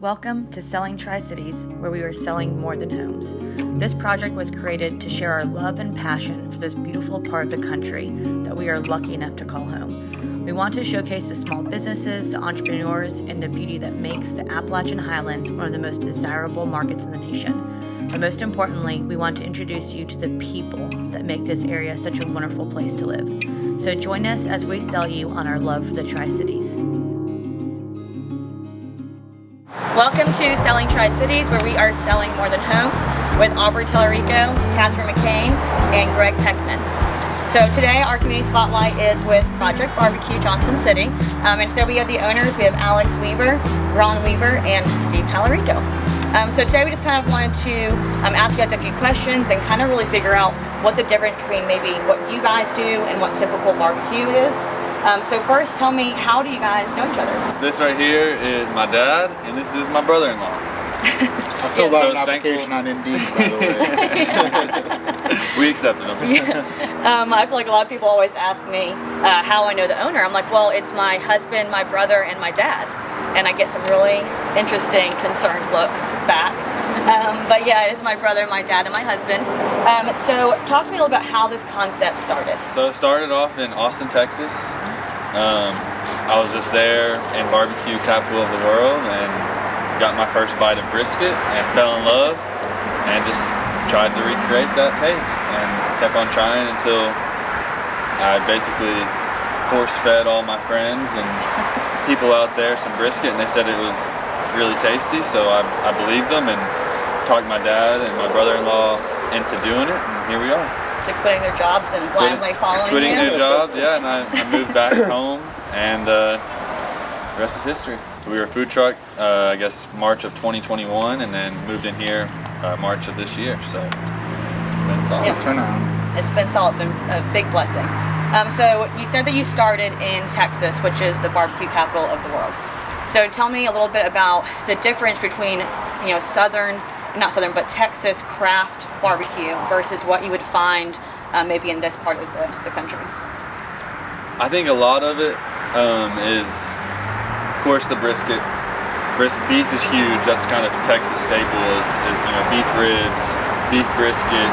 Welcome to Selling Tri-Cities, where we are selling more than homes. This project was created to share our love and passion for this beautiful part of the country that we are lucky enough to call home. We want to showcase the small businesses, the entrepreneurs, and the beauty that makes the Appalachian Highlands one of the most desirable markets in the nation. But most importantly, we want to introduce you to the people that make this area such a wonderful place to live. So join us as we sell you on our love for the Tri-Cities. Welcome to Selling Tri-Cities, where we are selling more than homes with Aubrey, Catherine McCain, and Gregg Pechmann. So today our community spotlight is with Project BBQ Johnson City. And today we have the owners. We have Alex Weaver, Ron Weaver, and Steve Tallarico. So today we just kind of wanted to ask you guys a few questions and kind of really figure out what the difference between maybe what you guys do and what typical barbecue is. So first, tell me, how do you guys know each other? This right here is my dad, and this is my brother-in-law. I filled out an application on Indeed, by the way. We accepted him. Yeah. I feel like a lot of people always ask me how I know the owner. I'm like, well, it's my husband, my brother, and my dad. And I get some really interesting, concerned looks back. But yeah, it is my brother, my dad, and my husband. So talk to me a little about how this concept started. So it started off in Austin, Texas. I was just there in barbecue capital of the world and got my first bite of brisket and fell in love and just tried to recreate that taste and kept on trying until I basically force-fed all my friends and people out there some brisket, and they said it was really tasty, so I believed them and talked my dad and my brother-in-law into doing it, and here we are. To quitting their jobs and blindly following Quitting you? their jobs, yeah, and I moved back home, and the rest is history. So we were a food truck, I guess March of 2021, and then moved in here March of this year, so it's been solid. Yep. Turnaround. It's been solid. It's been a big blessing. So you said that you started in Texas, which is the barbecue capital of the world. So tell me a little bit about the difference between, but Texas craft barbecue versus what you would find maybe in this part of the country. I think a lot of it is, of course, the brisket. Beef is huge. That's kind of Texas staple is beef ribs, beef brisket,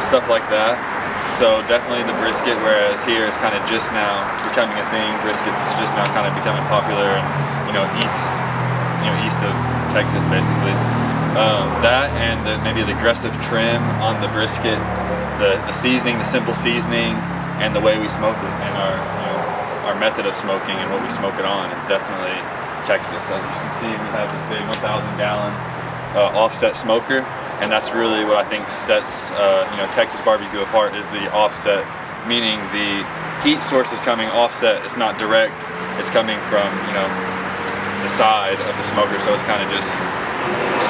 stuff like that. So definitely the brisket, whereas here it's kind of just now becoming a thing. Brisket's just now kind of becoming popular, and east of Texas basically. That and maybe the aggressive trim on the brisket, the seasoning, the simple seasoning, and the way we smoke it, and our method of smoking and what we smoke it on is definitely Texas. As you can see, we have this big 1,000-gallon offset smoker. And that's really what I think sets Texas barbecue apart, is the offset, meaning the heat source is coming offset. It's not direct. It's coming from the side of the smoker, so it's kind of just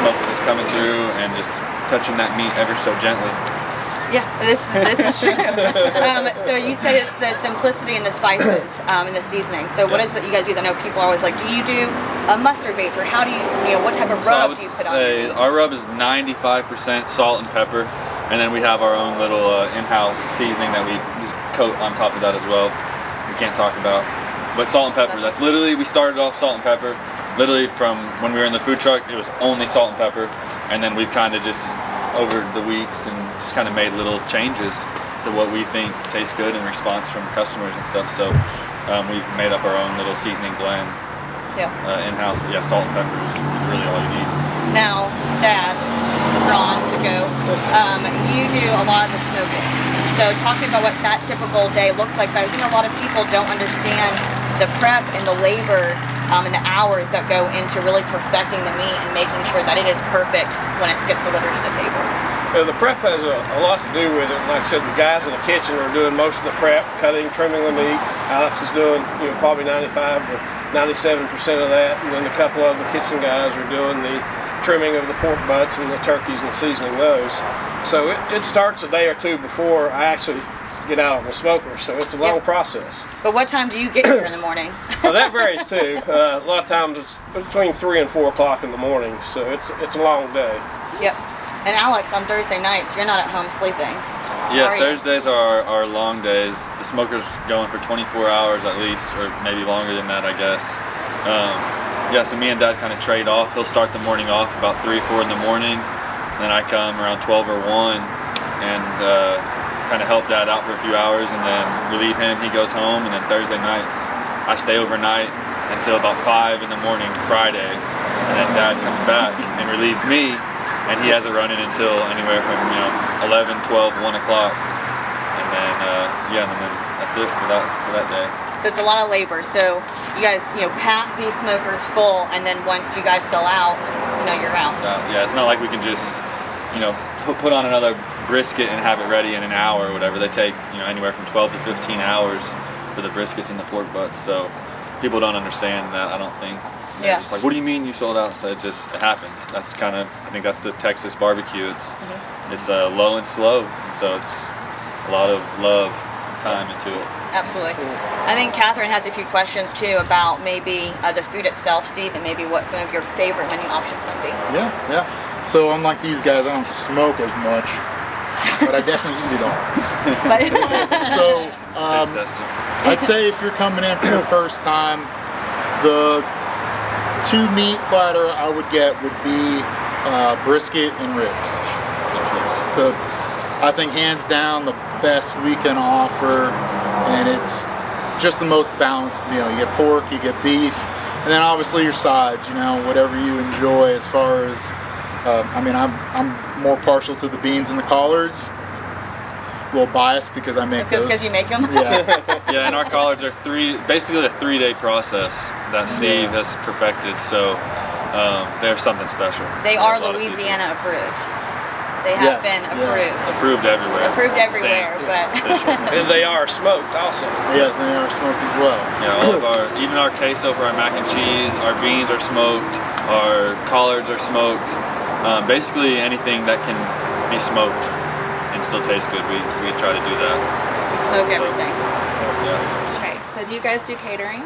smoke that's coming through and just touching that meat ever so gently. Yeah, this is true. So you said it's the simplicity and the spices and the seasoning. So what is it that you guys use? I know people are always like, do you do a mustard base, or how do you, what type of rub do you put on it? Our rub is 95% salt and pepper, and then we have our own little in-house seasoning that we just coat on top of that as well. We can't talk about, but salt and pepper. That's literally, we started off salt and pepper. Literally from when we were in the food truck, it was only salt and pepper, and then we've kind of just over the weeks and just kind of made little changes to what we think tastes good in response from customers and stuff. So we've made up our own little seasoning blend in-house. But yeah, salt and pepper is really all you need. Now, Dad, Ron, you do a lot of the smoking. So talking about what that typical day looks like, I think a lot of people don't understand the prep and the labor and the hours that go into really perfecting the meat and making sure that it is perfect when it gets delivered to the tables. The prep has a lot to do with it. Like I said, the guys in the kitchen are doing most of the prep, cutting, trimming the meat. Alex is doing probably 95 to 97% of that, and then a couple of the kitchen guys are doing the trimming of the pork butts and the turkeys and seasoning those. So it starts a day or two before I actually get out on the smoker, so it's a long process. But what time do you get here in the morning? Well, that varies too. A lot of times it's between 3 and 4 o'clock in the morning, so it's a long day. Yep. And Alex, on Thursday nights, you're not at home sleeping. Yeah, Thursdays are our long days. The smoker's going for 24 hours at least, or maybe longer than that, I guess. yeah, so me and Dad kind of trade off. He'll start the morning off about 3 or 4 in the morning. Then I come around 12 or 1 and kind of help Dad out for a few hours and then relieve him. He goes home, and then Thursday nights I stay overnight until about 5 in the morning Friday, and then Dad comes back and relieves me, and he has it running until anywhere from 11, 12, 1 o'clock, and then and then that's it for that day. So it's a lot of labor. So you guys pack these smokers full, and then once you guys sell out, you're out. So, yeah, it's not like we can just put on another brisket and have it ready in an hour or whatever. They take anywhere from 12 to 15 hours for the briskets and the pork butts. So people don't understand that, I don't think. They're just like, what do you mean you sold out? So it happens. That's I think that's the Texas barbecue. It's low and slow, and so it's a lot of love and time into it. Absolutely. I think Catherine has a few questions too about maybe the food itself, Steve, and maybe what some of your favorite menu options might be. Yeah. So unlike these guys, I don't smoke as much, but I definitely eat it all. So I'd say if you're coming in for the first time, the 2 meat platter I would get would be brisket and ribs. It's I think hands down the best we can offer, and it's just the most balanced meal. You get pork, you get beef, and then obviously your sides, whatever you enjoy as far as, I'm more partial to the beans and the collards. A little biased because I make those. Because you make them? Yeah. Yeah, and our collards are basically a 3-day process that Steve has perfected, so they're something special. They are Louisiana approved. They have been approved. Approved everywhere. Approved everywhere, but And they are smoked also. Yes, they are smoked as well. Yeah, even our queso for our mac and cheese, our beans are smoked, our collards are smoked. Basically anything that can be smoked and still taste good, we try to do that. we smoke everything. Yeah. Okay, so do you guys do catering?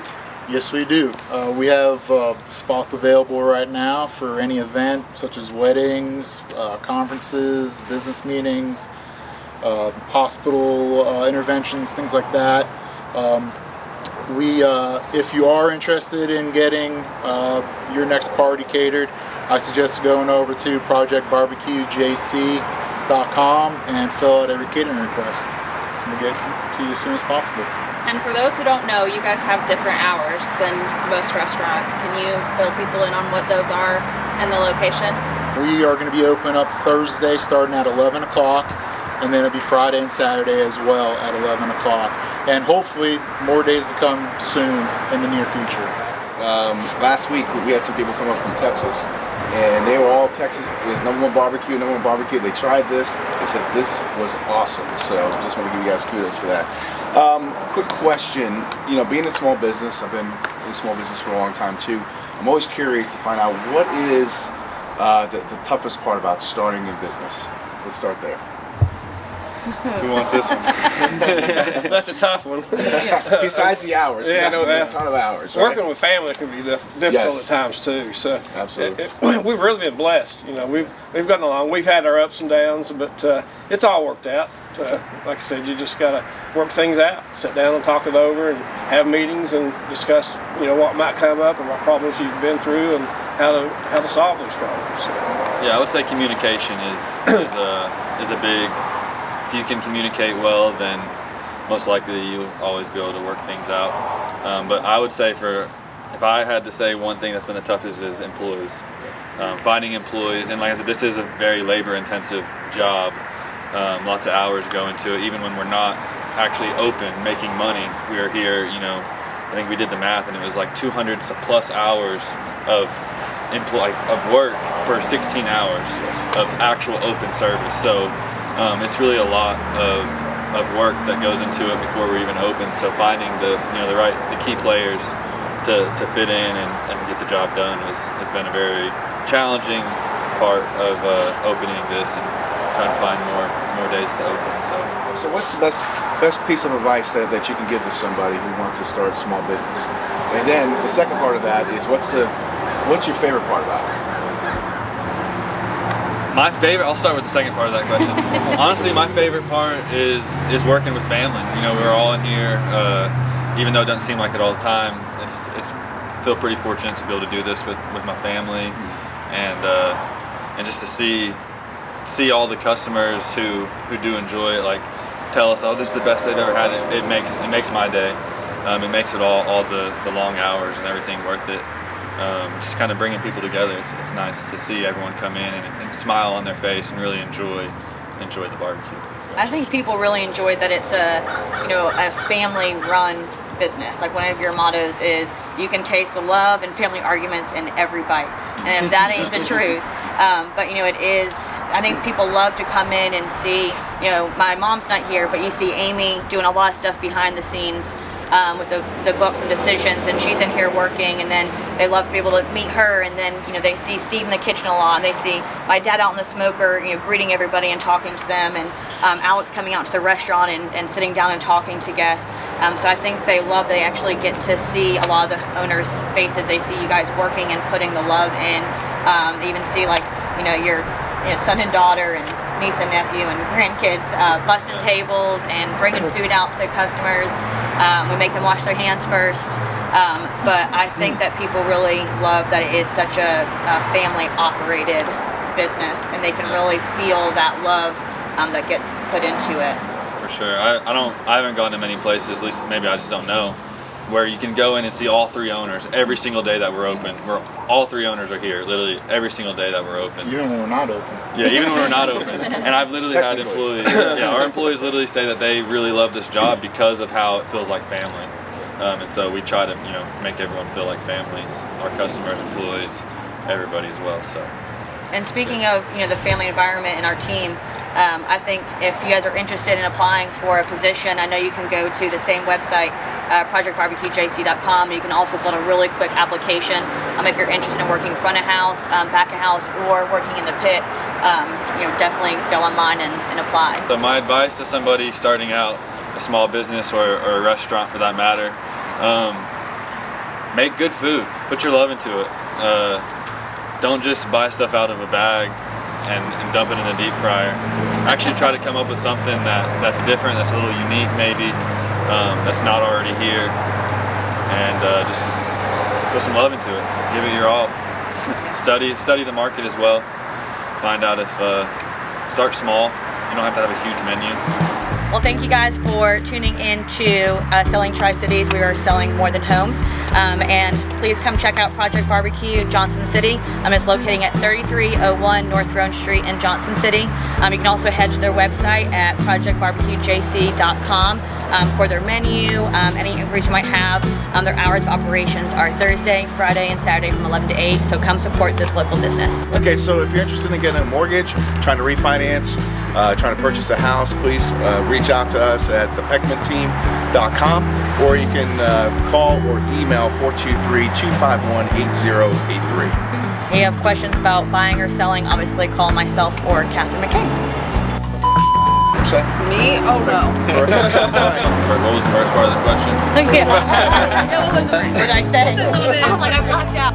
Yes, we do. We have spots available right now for any event, such as weddings, conferences, business meetings, hospital interventions, things like that. If you are interested in getting your next party catered, I suggest going over to projectbbqjc.com and fill out every catering request. We'll get to you as soon as possible. And for those who don't know, you guys have different hours than most restaurants. Can you fill people in on what those are and the location? We are going to be open up Thursday starting at 11 o'clock, and then it'll be Friday and Saturday as well at 11 o'clock. And hopefully more days to come soon in the near future. Last week we had some people come up from Texas, and they were all Texas. It was number one barbecue. They tried this. They said this was awesome. So just want to give you guys kudos for that. Quick question. Being in small business, I've been in small business for a long time too. I'm always curious to find out what is the toughest part about starting a business. Let's start there. Who wants this one? That's a tough one. Besides the hours, because I know it's a ton of hours. Right? Working with family can be difficult at times too. So absolutely, we've really been blessed. We've gotten along. We've had our ups and downs, but it's all worked out. Like I said, you just gotta work things out. Sit down and talk it over, and have meetings and discuss, what might come up and what problems you've been through, and how to solve those problems. Yeah, I would say communication is a big. If you can communicate well, then most likely you'll always be able to work things out. But I would say if I had to say one thing that's been the toughest is employees. Finding employees, and like I said, this is a very labor-intensive job. Lots of hours go into it. Even when we're not actually open, making money, we are here. I think we did the math, and it was like 200 plus hours of work for 16 hours of actual open service. So. It's really a lot of work that goes into it before we're even open. So finding the key players to fit in and get the job done has been a very challenging part of opening this and trying to find more days to open. So what's the best piece of advice that you can give to somebody who wants to start a small business? And then the second part of that is what's your favorite part about it? I'll start with the second part of that question. Honestly, my favorite part is working with family. We're all in here, even though it doesn't seem like it all the time. It's feel pretty fortunate to be able to do this with my family, and just to see all the customers who do enjoy it, like tell us, oh, this is the best they've ever had. It makes my day. It makes it all the long hours and everything worth it. Just kind of bringing people together. It's nice to see everyone come in and smile on their face and really enjoy the barbecue. I think people really enjoy that it's a family-run business. Like one of your mottos is, you can taste the love and family arguments in every bite. And if that ain't the truth, but it is. I think people love to come in and see. My mom's not here, but you see Amy doing a lot of stuff behind the scenes with the books and decisions, and she's in here working, and then they love to be able to meet her, and then they see Steve in the kitchen a lot, and they see my dad out in the smoker, greeting everybody and talking to them, and Alex coming out to the restaurant and sitting down and talking to guests. So I think they actually get to see a lot of the owners' faces. They see you guys working and putting the love in. They even see your son and daughter and niece and nephew and grandkids busting tables and bringing food out to customers. We make them wash their hands first, but I think that people really love that it is such a family-operated business, and they can really feel that love that gets put into it. For sure. I haven't gone to many places, at least maybe I just don't know, where you can go in and see all three owners every single day that we're open. All three owners are here, literally every single day that we're open. Even when we're not open. Yeah, even when we're not open. And I've literally had employees. Yeah, our employees literally say that they really love this job because of how it feels like family. And so we try to make everyone feel like families, our customers, employees, everybody as well. So. And speaking of the family environment in our team, I think if you guys are interested in applying for a position, I know you can go to the same website, projectbbqjc.com. You can also fill out a really quick application if you're interested in working front of house, back of house, or working in the pit. Definitely go online and apply. So my advice to somebody starting out a small business or a restaurant for that matter, make good food. Put your love into it. Don't just buy stuff out of a bag and dump it in a deep fryer. Actually try to come up with something that's different, that's a little unique maybe, that's not already here, and just put some love into it. Give it your all. Study the market as well. Find out if, start small. You don't have to have a huge menu. Well, thank you guys for tuning in to Selling Tri-Cities. We are selling more than homes. And please come check out Project BBQ Johnson City. It's located at 3301 North Roan Street in Johnson City. You can also head to their website at projectbbqjc.com for their menu, any inquiries you might have. Their hours of operations are Thursday, Friday, and Saturday from 11 to 8. So come support this local business. Okay, so if you're interested in getting a mortgage, trying to refinance, trying to purchase a house, please reach out to us at thepechmanteam.com, or you can call or email 423-251-8083. If you have questions about buying or selling, obviously call myself or Catherine McCain. Me? Oh no. What was the first part of the question? Yeah. What did I say? Just a little bit. I'm like, I blacked out.